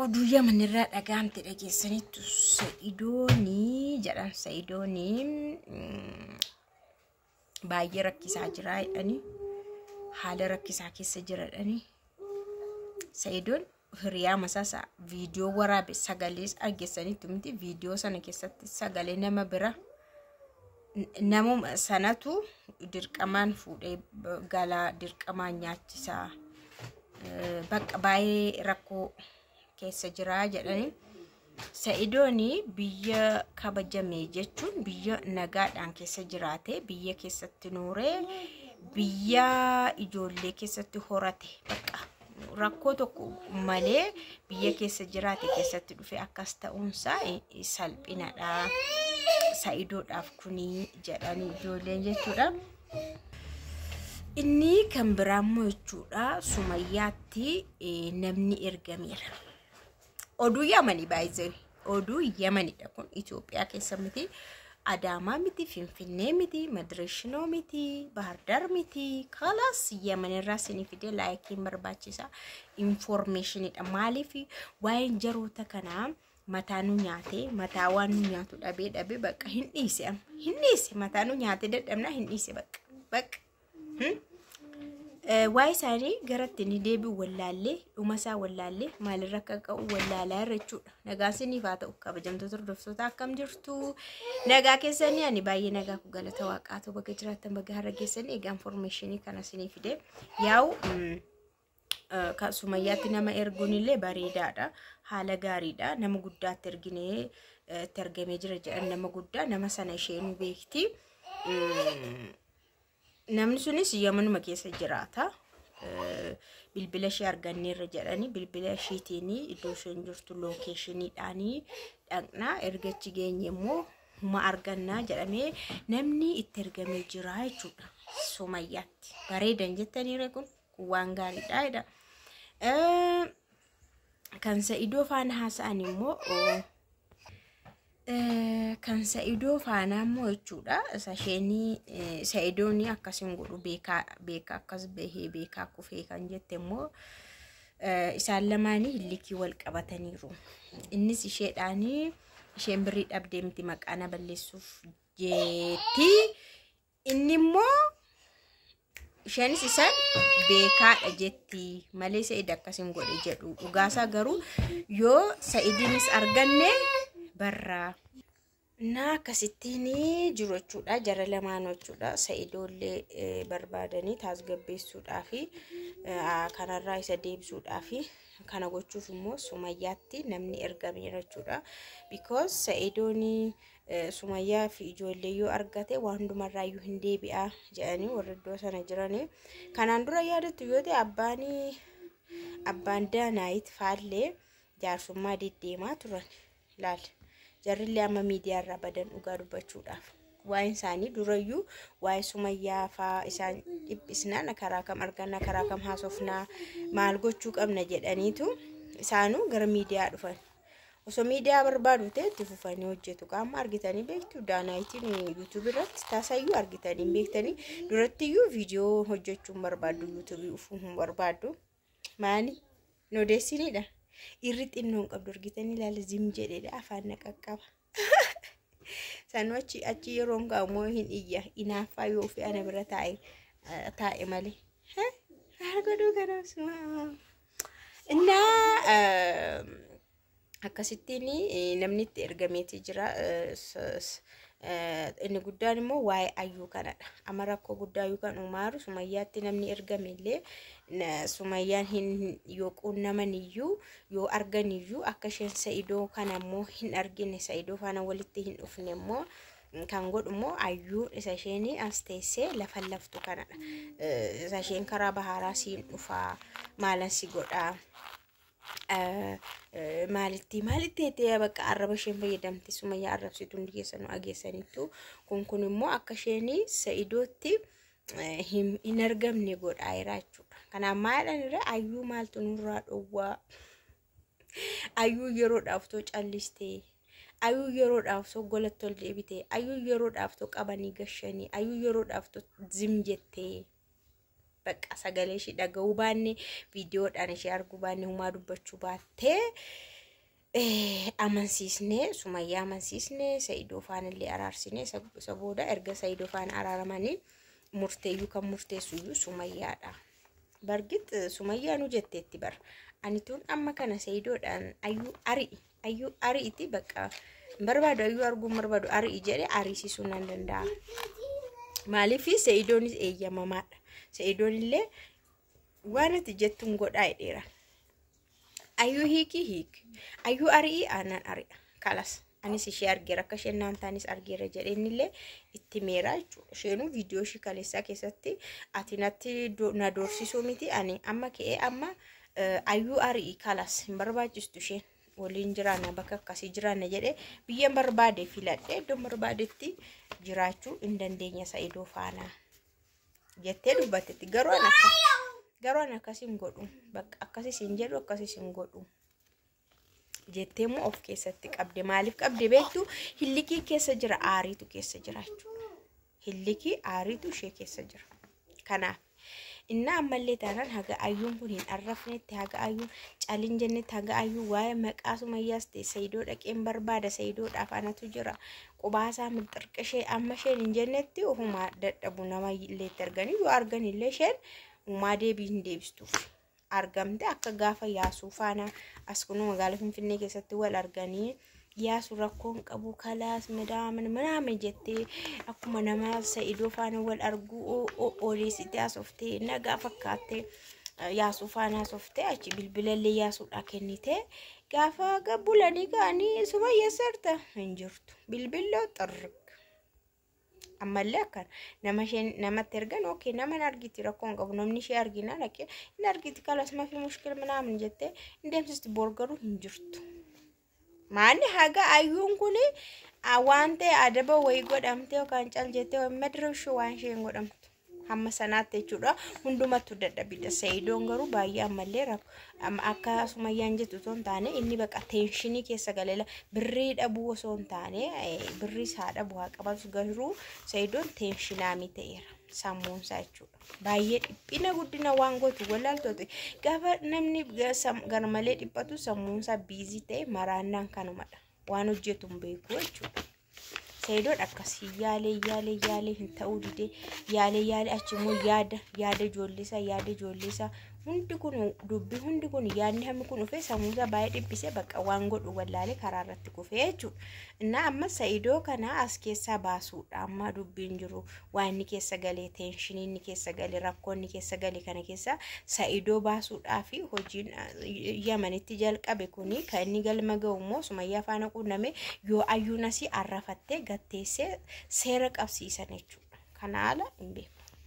oduu Yamanirraa dhagaamte dhageessanitu Sa'idoonii jedhan Sa'idoonii baay'ee rakkisaa jira jedhanii haala rakkisaa keessa jiradhanii Sa'idoon hiriyaa masaasa viidiyoo waraabe sagalee argeessanitu miti viidiyoo sana keessatti sagalee nama bira namuma sanatu dirqamaan fuudhee galaa dirqamaan nyaachisaa bakka baay'ee rakkoo keessa jira jedhanii Sa'idoonii biyya kabajamee jechuun biyya nagaadhaan keessa jiraate biyya keessatti nuuree biyya ijoollee keessatti horate bakka rakkoo tokko malee biyya keessa jiraate keessatti dhufe akkas ta'uunsaa salphinadha Sa'idoodhaaf kuni jedhanii ijoolleen jechuudha. Inni kan biraammoo jechuudha Sumayyaatti namni ergameera. Oduu Yamanii baay'ee oduu Yamanidha kun Itoophiyaa keessa miti Adaamaa miti Finfinnee miti Madireeshinoo miti Baahardar miti kalaas Yamanirraa isinii fide laayikiin barbaachisa informationidha maaliif waa'een jaroota kanaa mataa nu nyaate mataa waan nu nyaatu dhabee bakka hin dhiise mataa nu nyaate dadhabna hin dhiise bakka waa'ee isaanii garatti ni deebi'u wallaallee dhumasaa wallaallee maalirra akka qabu wallaalaa irrachuudha nagaan siniif haa ta'u kabajamtoota hordoftoota akkam jirtu nagaa keessanii ani baay'ee nagaa ku galata waaqaatu bakka jiraattan bakka har'a keessanii egaa informationii kana siniif fide yaa'u kan Sumayyaatti nama erguun illee bareedaadha haala gaariidha nama guddaatti erginee itti argamee jira jedhan nama guddaa nama sana isheen beekti. Namni sunis Yamanuma keessa jiraata. Bilbila ishee arganneerra jedhanii bilbila isheetiin iddoo isheen jirtu lookeeshiniidhaanii dhaqnaa ergachi geenye immoo huma argannaa jedhamee namni itti ergamee jira jechuudha. Sumayyaatti bareedan jettaniire kun waan gaariidha jedha. Kan Sa'idoo faana haasa'an immoo kan Sa'idoo faana immoo jechuudha isheenii Sa'idoonii akkasiin godhu beekaa akkas bahee beekaa kufee kan jette immoo isaan lamaanii hillikii wal qabataniiru. Innis isheedhaanii isheen birrii dhabdee miti maqaana balleessuuf jetti inni immoo isheenis isaan beekaadha jetti malee Sa'id akkasiin godhe jedhu dhugaasaa garuu yoo Sa'idiinis arganne barra na akkasittiin jiru jechuudha jara lamaan jechuudha Sa'idoollee barbaadanii tasgabbeessuudhaa fi kanarraa isa deebisuudhaa fi kana gochuuf immoo Sumayyaatti namni ergameera jechuudha because Sa'idoonii Sumayyaa fi ijoollee yoo argate waan hundumarraayyuu hin deebi'a jedhanii warra iddoo sana jiranii kanaan dura yaadattu yoo ta'e abbaan Daanaayit faallee jaarsummaa deddeemaa turan ilaali. Jarrillee amma miidiyaarraa badan dhugaa dubbachuudhaaf waa'een isaanii durayyuu waa'ee Sumayyaa faa isaan dhiphisnaan karaa kam argannaa karaa kam haasofnaa maal gochuu qabna jedhaniitu isaanuu gara miidiyaa dhufan osoo miidiyaa barbaadu ta'e itti fufanii hojjetu qaama argitanii beektu Daanaayitiin YouTube irratti taasayyuu argitanii beektanii durattiyyuu viidiyoo hojjechuun barbaadu YouTube ufuun barbaadu maani nodeessinidha. Irri xinnoon qabdu argitanii ilaala zim jedheedha afaan naqaqqaba. Sanuu achi yeroon gaamoo hin iyya inaaffaa yoo fi ana bira taa'e malee. Haala godhuu kanaaf innaa akkasittiin namni itti ergameeti jira. Inni guddaan immoo waa'ee ayyuu kanadha. Amma rakkoo guddaa yookaan umaaru Sumayyaatti namni ergamellee Sumayyaan hin yoo quunnamaniyyuu yoo arganiyyuu akka isheen Sa'idoo kana immoo hin argine Sa'idoo faana walitti hin dhufne immoo kan godhu immoo ayyuu isa isheen as teessee lafa laftu kanadha. Isa isheen karaa bahaaraa siin dhufaa maalan si godhaa. Maalitti ta'e bakka arraba isheen fayyadamti Sumayyaa arrabsitu hundi keessanuu ageessanitu kun immoo akka isheen Sa'idootti hin argamne godhaayiraa jechuudha. Kanaaf maadhaan irra ayyuu maaltu nurraa dhowwaa ayyuu yeroodhaaf too callistee ayyuu yeroodhaaf too golatti ol deebitee ayyuu yeroodhaaf too qabanii gashanii ayyuu yeroodhaaf too zim jettee Bakka sagalee ishee dhaga'uu baanne viidiyoodhaan ishee arguu baanne humaa dubbachuu baattee amansiisnee Sumayyaa amansiisnee Saidoo faanillee araarsine isa booda erga Saidoo faan araaramanii murteeyyuu kan murteessuyyuu Sumayyaadha. Bargit Sumayyaanu jetteetti bar anituun amma kana Saidoodhaan ayyuu ari'iti bakka barbaadu ayyuu arguun barbaadu ari'i jedhe ariisisuu nan danda'a. Maaliif Saidoonis eeyyamamaadha. Saidoon illee waan ati jettuun godhaa jedheera. Ayyuu hiiki ayyuu ari'i aanan ari'a kalas anis ishee argeera akka isheen naan taanis argeera jedheen illee itti meeraa jechuudha. Isheenuu viidiyoo ishee kaleessaa keessatti ati natti na doorsisuu miti ani amma ka'ee amma ayyuu ari'i kalas hin barbaachistu isheen waliin jiraanna bakka akkasii jiraanna jedhee biyya barbaade filadhee iddoo barbaadetti jiraachuu hin dandeenya Saidoo faana jettee dubbattetti garuu an akkasiin godhu bakka akkasii siin jedhu akkasii siin godhu jettee immoo of keessatti qabde. Maaliif qabde beektu hillikii keessa jira aariitu keessa jira jechuudha. Hillikii aariitu ishee keessa jira. Kanaaf inna ammallee taanaan haga ayyuun kun hin arrafnetti haga ayyuun caalin jennetti haga ayyuu waa'ee maqaa Sumayyaas ta'e Saidoo dhaqeen barbaada Saidoodhaaf anatu jira qubaasaa milxirqishee amma isheen hin jennetti ofuma dadhabu nama illee arganii yoo argan illee isheen umaa deebii hin deebistuuf argamte akka gaafa Yaasuu faana as kunuu magaalaa Finfinnee keessatti wal arganii Yaasuu rakkoon qabu kalaas midaaman jettee akkuma nama Saidoo faana wal argu odeessite asoftee nagaa fakkaatte Yaasuu faana asoftee achi bilbilallee Yaasuudhaa kennite gaafa gabbulanii ka'anii Sumayyaa sarta hin jirtu bilbilloo xirriq. Ammallee akkan namatti ergan okay nama argiti rakkoon qabu namni ishee argina dhaqee hin argiti kalas mafi mushkil midaaman jettee deemsisti borgaru hin jirtu. Maani haga ayyuun kun waan ta'e adaba wayii godhamte yookaan cal jettee madrashu waan isheen godhamtu hamma sanaatti jechuudha hundumattuu dadhabida. Saidoon garuu baay'ee ammallee akka Sumayyaan jettu osoo hin taane inni baqa teenshinii keessa galee birrii dhabuu osoo hin taane birrii isaa dhabuu haa qabatus garuu Saidoon teenshinaa ta'eera sammuunsaa jechuudha. Baay'ee dhiphina guddina waan gootu walaaltooti gaafa namni garmalee dhiphatu sammuunsaa biizii ta'e maraannaan kanumadha waan hojjetu hin beeku jechuudha. Saidoon akkasii yaalee hin ta'uu dide yaalee achimmoo yaada ijoolleesaa hundi kun dubbi hundi kun yaadni hammi kun dhufee sammuusaa baay'ee dhibbisee bakka waan godhu wallaalee karaa irratti kufee jechuudha. Innaa amma Saidoo kana as keessaa baasuudha amma dubbiin jiru waan inni keessa galee teenshinii inni keessa galee rakkoonni keessa galee kana keessa Saidoo baasuudhaa fi hojiin Yamanitti jalqabe kuni kan inni galma ga'u immoo Sumayyaa faana quunname yoo ayyuun asii arrafattee gatteessee seera qabsiisan jechuudha. Kana ala hin beeku.